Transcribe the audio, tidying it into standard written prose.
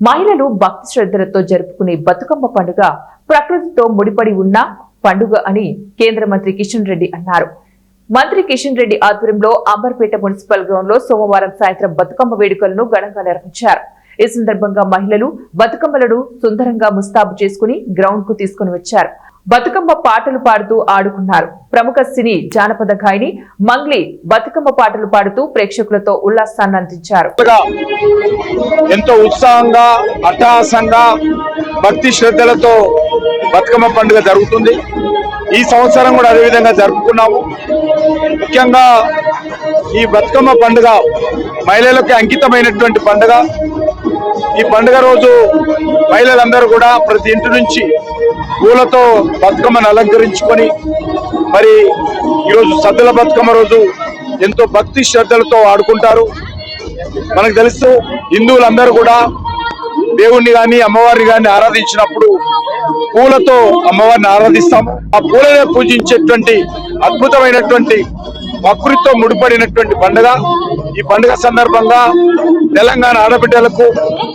మహిళలు భక్తి శ్రద్ధలతో జరుపుకునే బతుకమ్మ పండుగ ప్రకృతితో ముడిపడి ఉన్న పండుగ అని కేంద్ర మంత్రి కిషన్ రెడ్డి అన్నారు. మంత్రి కిషన్ రెడ్డి ఆధ్వర్యంలో అంబర్పేట మున్సిపల్ గ్రౌండ్ లో సోమవారం సాయంత్రం బతుకమ్మ వేడుకలను ఘనంగా నిర్వహించారు. ఈ సందర్భంగా మహిళలు బతుకమ్మలను సుందరంగా ముస్తాబు చేసుకుని గ్రౌండ్ కు తీసుకుని వచ్చారు. బతుకమ్మ పాటలు పాడుతూ ఆడుకున్నారు. ప్రముఖ సినీ జానపద గాయని మంగ్లీ బతుకమ్మ పాటలు పాడుతూ ప్రేక్షకులతో ఉల్లాసాన్ని అందించారు. ఎంతో ఉత్సాహంగా అట్టహాసంగా భక్తి శ్రద్ధలతో బతుకమ్మ పండుగ జరుగుతుంది. ఈ సంవత్సరం కూడా అదే విధంగా జరుపుకున్నాము. ముఖ్యంగా ఈ బతుకమ్మ పండుగ మహిళలకు అంకితమైనటువంటి పండుగ. ఈ పండుగ రోజు మహిళలందరూ కూడా ప్రతి ఇంటి నుంచి పూలతో బతుకమ్మను అలంకరించుకొని మరి ఈరోజు సద్దుల బతుకమ్మ రోజు ఎంతో భక్తి శ్రద్ధలతో ఆడుకుంటారు. మనకు తెలుసు హిందువులందరూ కూడా దేవుణ్ణి కానీ అమ్మవారిని కానీ ఆరాధించినప్పుడు పూలతో అమ్మవారిని ఆరాధిస్తాము. ఆ పూలనే పూజించేటువంటి అద్భుతమైనటువంటి ప్రకృతితో ముడిపడినటువంటి పండుగ. ఈ పండుగ సందర్భంగా తెలంగాణ ఆడబిడ్డలకు